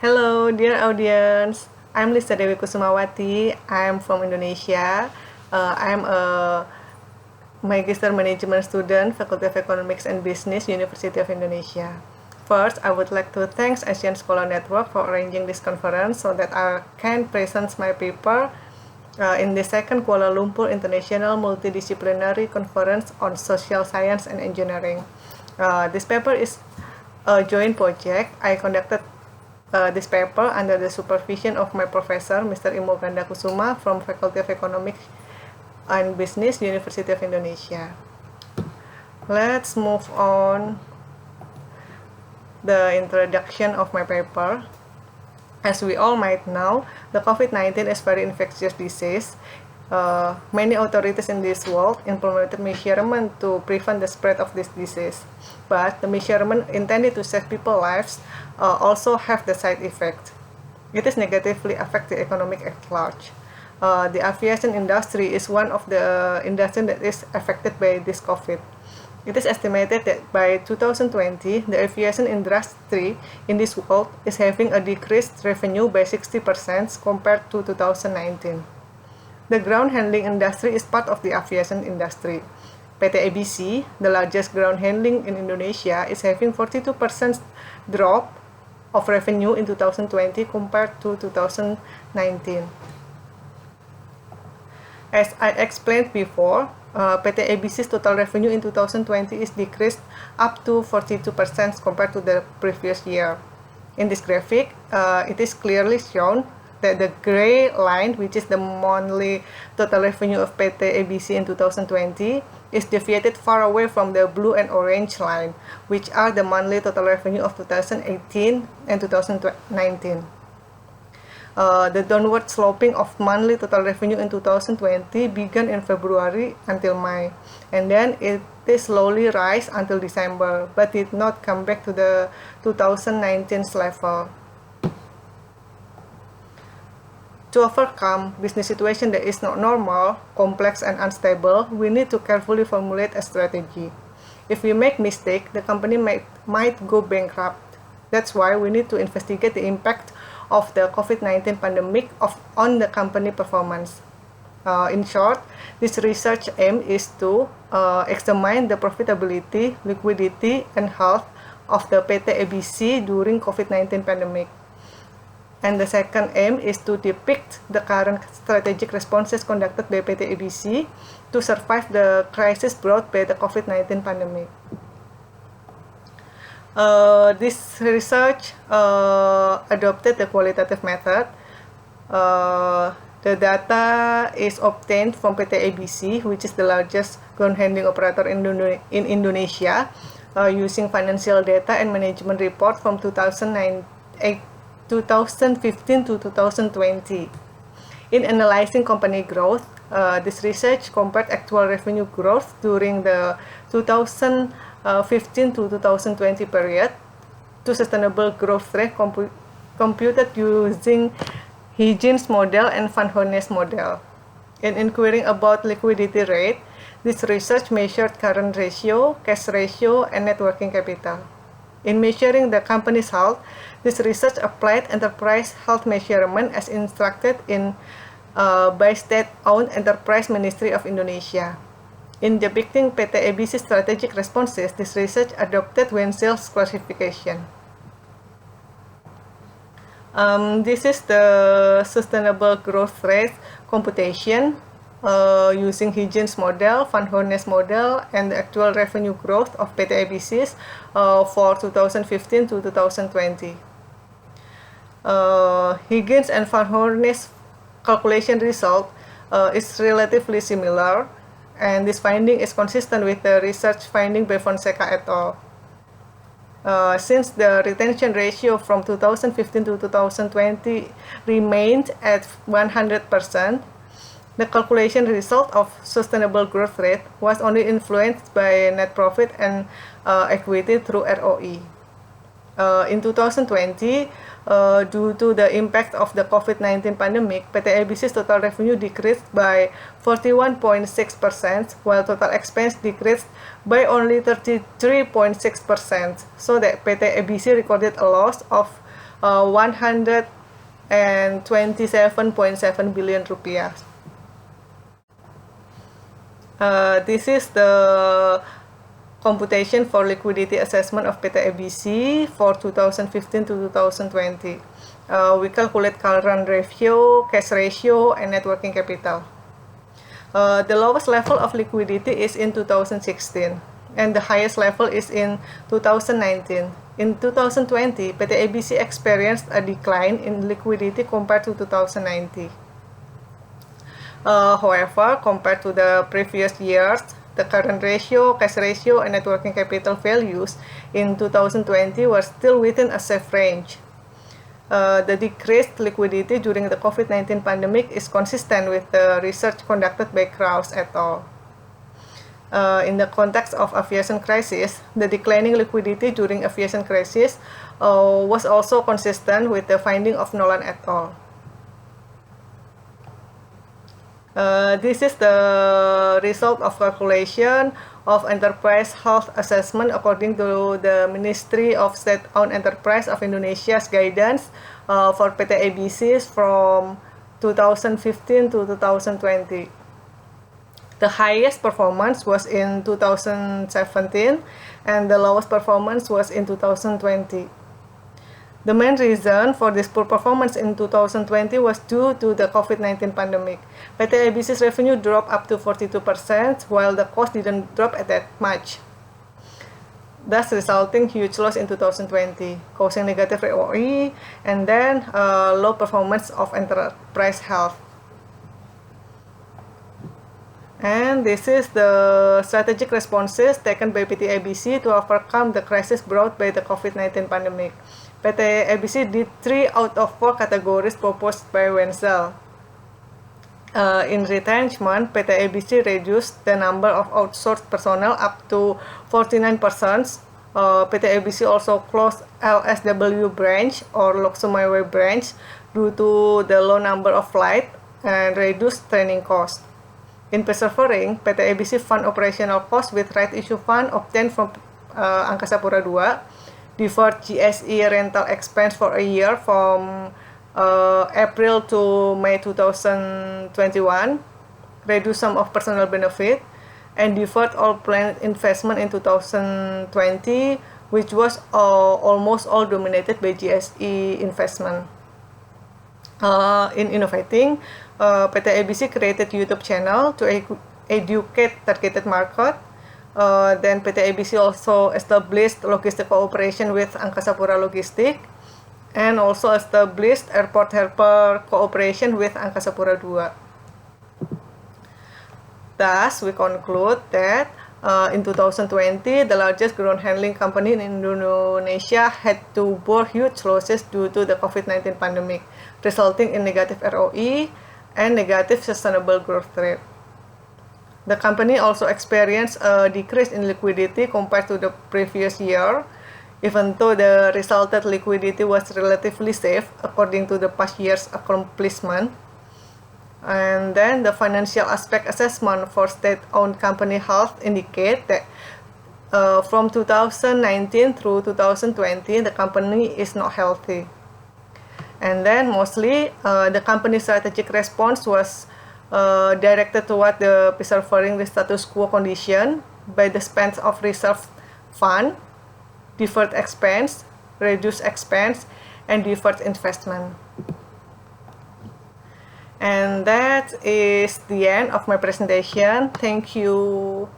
Hello, dear audience. I'm Lisa Dewi Kusumawati. I'm from Indonesia. I'm a Magister Management student, Faculty of Economics and Business, University of Indonesia. First, I would like to thank Asian Scholar Network for arranging this conference so that I can present my paper in the second Kuala Lumpur International Multidisciplinary Conference on Social Science and Engineering. This paper is a joint project. I conducted this paper under the supervision of my professor, Mr. Imo Ganda Kusuma from Faculty of Economics and Business, University of Indonesia. Let's move on the introduction of my paper. As we all might know, the COVID-19 is very infectious disease. Many authorities in this world implemented measurement to prevent the spread of this disease. But the measurement intended to save people's lives also have the side effect. It is negatively affect the economic at large. The aviation industry is one of the industries that is affected by this COVID. It is estimated that by 2020, the aviation industry in this world is having a decreased revenue by 60% compared to 2019. The ground handling industry is part of the aviation industry. PT ABC, the largest ground handling in Indonesia, is having 42% drop of revenue in 2020 compared to 2019. As I explained before, PT ABC's total revenue in 2020 is decreased up to 42% compared to the previous year. In this graphic, it is clearly shown that the gray line, which is the monthly total revenue of PT ABC in 2020, is deviated far away from the blue and orange line, which are the monthly total revenue of 2018 and 2019. The downward sloping of monthly total revenue in 2020 began in February until May, and then it slowly rise until December, but did not come back to the 2019's level. To overcome business situation that is not normal, complex, and unstable, we need to carefully formulate a strategy. If we make mistake, the company might go bankrupt. That's why we need to investigate the impact of the COVID-19 pandemic on the company performance. In short, this research aim is to examine the profitability, liquidity, and health of the PT ABC during COVID-19 pandemic. And the second aim is to depict the current strategic responses conducted by PT ABC to survive the crisis brought by the COVID-19 pandemic. This research adopted the qualitative method. The data is obtained from PT ABC, which is the largest ground handling operator in Indonesia, using financial data and management report from 2015 to 2020. In analyzing company growth, this research compared actual revenue growth during the 2015 to 2020 period to sustainable growth rate computed using Huygens model and Van Honest model. In inquiring about liquidity rate, this research measured current ratio, cash ratio, and net working capital. In measuring the company's health, this research applied enterprise health measurement as instructed by state-owned Enterprise Ministry of Indonesia. In depicting PT ABC's strategic responses, this research adopted Wenzel's classification. This is the sustainable growth rate computation using Huygens model, Van Honest model, and the actual revenue growth of PT ABC's for 2015 to 2020. Huygens and Van Honest calculation result is relatively similar, and this finding is consistent with the research finding by Fonseca et al. Since the retention ratio from 2015 to 2020 remained at 100%, the calculation result of sustainable growth rate was only influenced by net profit and equity through ROE. In 2020, due to the impact of the COVID-19 pandemic, PT ABC's total revenue decreased by 41.6%, while total expense decreased by only 33.6%, so that PT ABC recorded a loss of 127.7 billion rupiah. This is the computation for liquidity assessment of PT ABC for 2015 to 2020. We calculate current ratio, cash ratio, and net working capital. The lowest level of liquidity is in 2016, and the highest level is in 2019. In 2020, PT ABC experienced a decline in liquidity compared to 2019. However, compared to the previous years, the current ratio, cash ratio, and net working capital values in 2020 were still within a safe range. The decreased liquidity during the COVID-19 pandemic is consistent with the research conducted by Krause et al. In the context of aviation crisis, the declining liquidity during aviation crisis was also consistent with the finding of Nolan et al. This is the result of calculation of enterprise health assessment according to the Ministry of State-Owned Enterprise of Indonesia's guidance for PT ABCs from 2015 to 2020. The highest performance was in 2017 and the lowest performance was in 2020. The main reason for this poor performance in 2020 was due to the COVID-19 pandemic. PT ABC's revenue dropped up to 42%, while the cost didn't drop at that much, thus resulting huge loss in 2020, causing negative ROE and then low performance of enterprise health. And this is the strategic responses taken by PT ABC to overcome the crisis brought by the COVID-19 pandemic. PT ABC did 3 out of 4 categories proposed by Wenzel. In retrenchment, PT ABC reduced the number of outsourced personnel up to 49%. PT ABC also closed LSW branch or Lok Sumawe branch due to the low number of flights and reduced training costs. In persevering, PT ABC fund operational costs with right issue fund obtained from Angkasa Pura II, deferred GSE rental expense for a year from April to May 2021, reduced some of personal benefit, and deferred all planned investment in 2020, which was almost all dominated by GSE investment. In innovating, PT ABC created YouTube channel to educate targeted market. Then PT ABC also established logistic cooperation with Angkasa Pura Logistik and also established airport helper cooperation with Angkasa Pura II. Thus, we conclude that in 2020, the largest ground handling company in Indonesia had to bear huge losses due to the COVID-19 pandemic, resulting in negative ROE and negative sustainable growth rate. The company also experienced a decrease in liquidity compared to the previous year, even though the resulted liquidity was relatively safe according to the past year's accomplishment. And then the financial aspect assessment for state-owned company health indicate that from 2019 through 2020, the company is not healthy. And then mostly the company's strategic response was directed toward the preserving the status quo condition by the spend of reserve fund, deferred expense, reduced expense, and deferred investment. And that is the end of my presentation. Thank you.